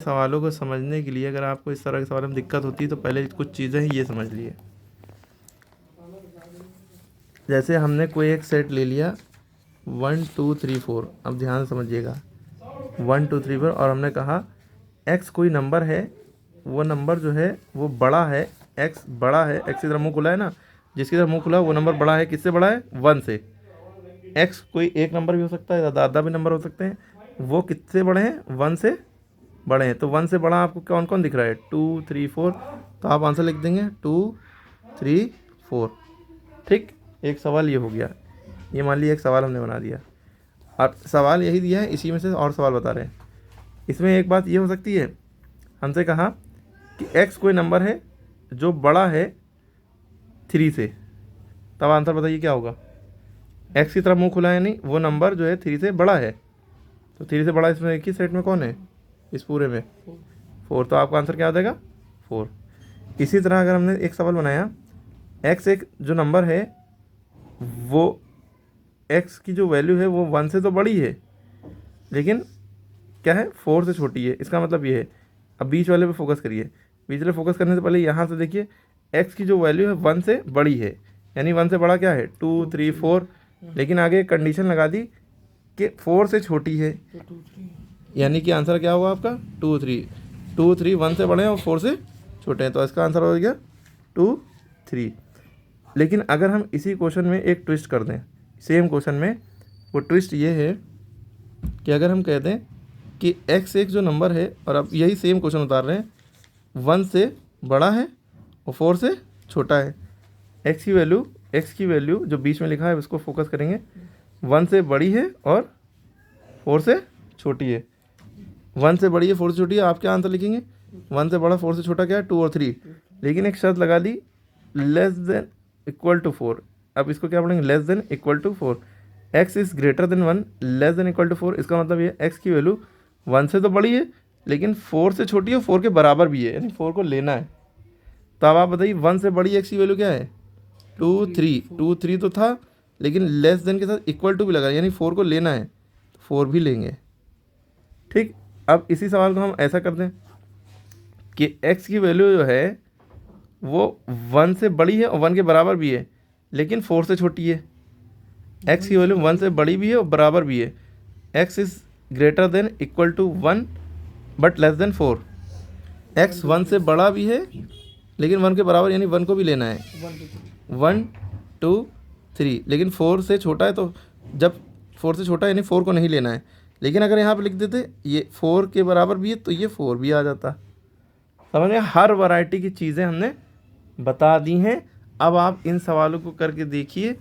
सवालों को समझने के लिए अगर आपको इस तरह के सवाल में दिक्कत होती है तो पहले कुछ चीज़ें हैं ये समझ लिए। जैसे हमने कोई एक सेट ले लिया 1 2 3 4। अब ध्यान से समझिएगा 1 2 3 4 और हमने कहा x कोई नंबर है, वो नंबर जो है वो बड़ा है, x बड़ा है, x की तरफ मुँह खुला है ना, जिसकी तरफ मुँह खुला है वो नंबर बड़ा है, किससे बड़ा है 1 से। x कोई एक नंबर भी हो सकता है, ज़्यादा भी नंबर हो सकते हैं, वो किससे बड़े हैं 1 से बड़े हैं। तो 1 से बड़ा आपको कौन कौन दिख रहा है 2 3 4, तो आप आंसर लिख देंगे 2 3 4। ठीक, एक सवाल ये हो गया। ये मान लीजिए एक सवाल हमने बना दिया, अब सवाल यही दिया है, इसी में से और सवाल बता रहे हैं। इसमें एक बात ये हो सकती है, हमसे कहा कि x कोई नंबर है जो बड़ा है 3 से, तब आंसर बताइए क्या होगा। x की तरफ मुंह खुला है, नहीं वो नंबर जो है 3 से बड़ा है, तो 3 से बड़ा इसमें एक ही सेट में कौन है इस पूरे में 4, तो आपका आंसर क्या हो जाएगा 4। इसी तरह अगर हमने एक सवाल बनाया x एक जो नंबर है वो x की जो वैल्यू है वो 1 से तो बड़ी है लेकिन क्या है 4 से छोटी है, इसका मतलब ये है। अब बीच वाले पे फोकस करिए, बीच वाले फोकस करने से पहले यहाँ से देखिए x की जो वैल्यू है 1 से बड़ी है, यानी 1 से बड़ा क्या है 2 3 4, लेकिन आगे कंडीशन लगा दी कि 4 से छोटी है, यानी कि आंसर क्या होगा आपका 2 3। 2 3 1 से बड़े हैं और 4 से छोटे हैं, तो इसका आंसर हो गया 2 3। लेकिन अगर हम इसी क्वेश्चन में एक ट्विस्ट कर दें, सेम क्वेश्चन में, वो ट्विस्ट ये है कि अगर हम कह दें कि x एक जो नंबर है, और अब यही सेम क्वेश्चन उतार रहे हैं, 1 से बड़ा है और 4 से छोटा है। x की वैल्यू जो बीच में लिखा है उसको फोकस करेंगे, 1 से बड़ी है और 4 से छोटी है। 1 से बड़ी है 4 से छोटी है, आप क्या आंसर लिखेंगे 1 से बड़ा 4 से छोटा क्या है 2 और 3, लेकिन एक शर्त लगा दी लेस देन इक्वल टू 4। अब इसको क्या पढ़ेंगे less than equal to 4। x is greater than 1 less than equal to 4, इसका मतलब ये x की वैल्यू 1 से तो बड़ी है लेकिन 4 से छोटी है, 4 के बराबर भी है, यानी 4 को लेना है। तो अब आप बताइए 1 से बड़ी x की वैल्यू क्या है 2 3 तो था, लेकिन लेस देन के साथ इक्वल टू भी लगा, यानी 4 को लेना है, 4 भी लेंगे। ठीक, अब इसी सवाल को हम ऐसा कर दें कि x की वैल्यू जो है वो 1 से बड़ी है और 1 के बराबर भी है, लेकिन 4 से छोटी है। x की वैल्यू 1 से बड़ी भी है और बराबर भी है। x is greater than equal to 1 but less than 4। x 1 से बड़ा भी है लेकिन 1 के बराबर, यानी 1 को भी लेना है, 1 2 3, लेकिन 4 से छोटा है, तो जब 4 से छोटा है यानी 4 को नहीं लेना है। लेकिन अगर यहाँ पे लिख देते ये 4 के बराबर भी है तो ये 4 भी आ जाता। समझ में, हर वैरायटी की चीज़ें हमने बता दी हैं। अब आप इन सवालों को करके देखिए,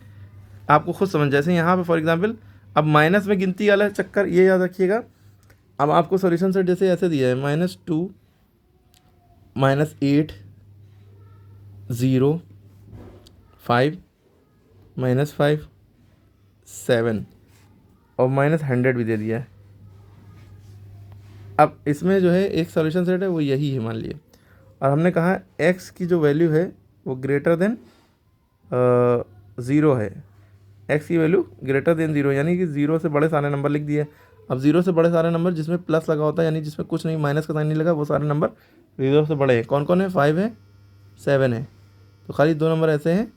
आपको खुद समझ, जैसे यहाँ पे फॉर एग्जांपल अब माइनस में गिनती वाला चक्कर ये याद रखिएगा। अब आपको सॉल्यूशन सेट जैसे ऐसे दिया है -2 -8 0 5 -5 7 और -100 भी दे दिया है। अब इसमें जो है एक सॉल्यूशन सेट है वो यही है मान लिए, और हमने कहा x की जो वैल्यू है वो ग्रेटर देन 0 है। x की वैल्यू ग्रेटर देन 0 यानी कि 0 से बड़े सारे नंबर लिख दिए। अब 0 से बड़े सारे नंबर जिसमें प्लस लगा होता है, यानी जिसमें कुछ नहीं माइनस का साइन नहीं लगा, वो सारे नंबर 0 से बड़े हैं। कौन कौन है 5 है 7 है, तो खाली 2 नंबर ऐसे हैं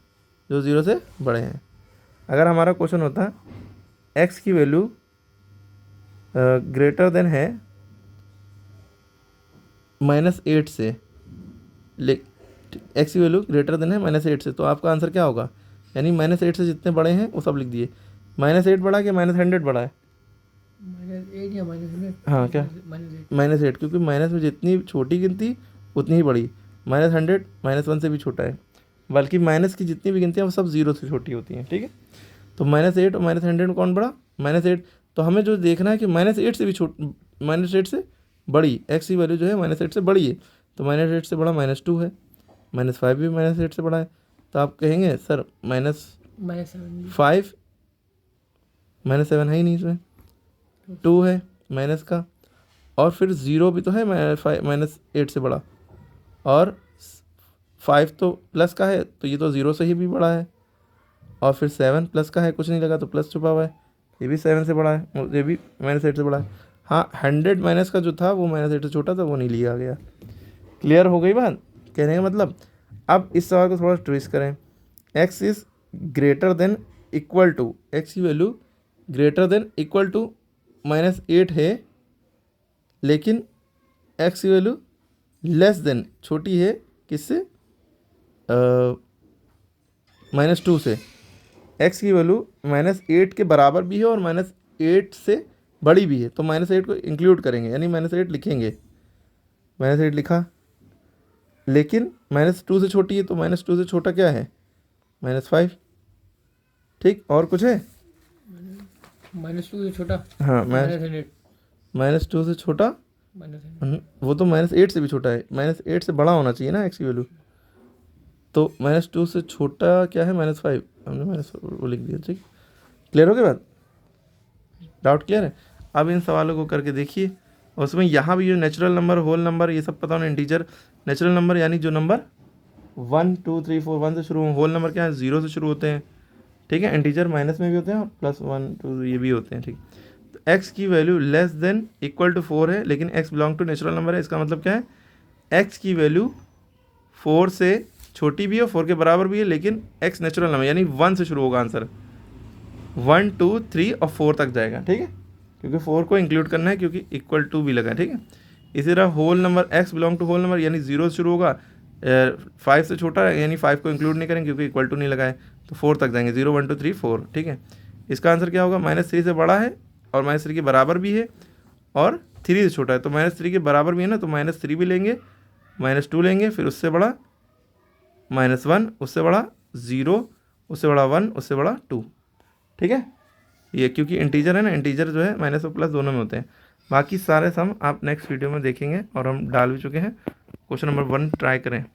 जो 0 से बड़े हैं। अगर हमारा क्वेश्चन होता x की वैल्यू ग्रेटर देन है -8 से, x की वैल्यू ग्रेटर देन है -8 से, तो आपका आंसर क्या होगा, यानी -8 से जितने बड़े हैं वो सब लिख दिए। -8 बड़ा है कि -100 बड़ा है, -8 या -100। हाँ क्या -8, क्योंकि माइनस में जितनी छोटी गिनती उतनी ही बड़ी, -100 -1 से भी छोटा है, बल्कि माइनस की जितनी भी गिनती हैं वो सब 0 से छोटी होती हैं। ठीक है, तो -8 और -100 में कौन बड़ा -8, तो हमें जो देखना है कि -8 से भी -8 से बड़ी x की वैल्यू जो है -8 से बड़ी है, तो -8 से बड़ा -2 है, -5 भी -8 से बड़ा है, तो आप कहेंगे सर -5 -7 है ही नहीं, इसमें 2 है माइनस का, और फिर 0 भी तो है -8 से बड़ा, और 5 तो प्लस का है, तो ये तो 0 से ही भी बड़ा है, और फिर 7 प्लस का है, कुछ नहीं लगा तो प्लस छुपा हुआ है, ये भी 7 से बड़ा है, ये भी -8 से बड़ा है। हाँ 100 माइनस का जो था वो -8 से छोटा था, वो नहीं लिया गया। क्लियर हो गई बात कहने का मतलब। अब इस सवाल को थोड़ा ट्विस्ट करें। x is greater than equal to, X की value greater than equal to -8 है, लेकिन x की वैल्यू लेस देन छोटी है किससे, -2 से। x की वैल्यू -8 के बराबर भी है और -8 से बड़ी भी है, तो -8 को इंक्लूड करेंगे, यानी -8 लिखेंगे। -8 लिखा, लेकिन -2 से छोटी है, तो -2 से छोटा क्या है, -5। ठीक, और कुछ है? -2 से छोटा हाँ -2 से छोटा, -100 वो तो -8 से भी छोटा है, -8 से बड़ा होना चाहिए ना x की वैल्यू। तो -2 से छोटा क्या है, -5, हमने माइनस वो लिख दिया। ठीक, क्लियर हो गई बात, डाउट क्लियर है? अब इन सवालों को करके देखिए। उसमें यहाँ भी जो नेचुरल नंबर, होल नंबर, ये सब पता होना। इंटीजर, नेचुरल नंबर यानी जो नंबर 1 2 3 4 1 से शुरू हो, होल नंबर क्या है 0 से शुरू होते हैं। ठीक है, इंटीजर माइनस में भी होते हैं और +1 2 ये भी होते हैं। ठीक, तो x की value less than equal to 4 है, लेकिन x belong to natural number है। इसका मतलब क्या है, x की वैल्यू 4 से छोटी भी है, 4 के बराबर भी है, लेकिन x नेचुरल नंबर यानी 1 से शुरू होगा आंसर। 1 2 3 और 4 तक जाएगा। ठीक है, क्योंकि 4 को इंक्लूड करना है, क्योंकि इक्वल टू भी लगा है। ठीक है, इसी तरह whole number, x belong to whole number यानी 0 से शुरू होगा, 5 से छोटा है, यानी 5 को इंक्लूड नहीं करेंगे क्योंकि इक्वल टू नहीं लगा है, तो 4 तक जाएंगे। 0 1 2 3 4। ठीक है, इसका आंसर क्या होगा, -3 से बड़ा है और -3 के बराबर भी है और 3 से छोटा है, तो -3 के बराबर भी है ना, तो -3 भी लेंगे, -2 लेंगे, फिर उससे बड़ा -1, उससे बड़ा 0, उससे बड़ा 1, उससे बड़ा 2। ठीक है, ये क्योंकि इंटीजर है ना, इंटीजर जो है माइनस और प्लस दोनों में होते हैं। बाकी सारे सम आप नेक्स्ट वीडियो में देखेंगे और हम डाल भी चुके हैं। क्वेश्चन नंबर 1 ट्राई करें।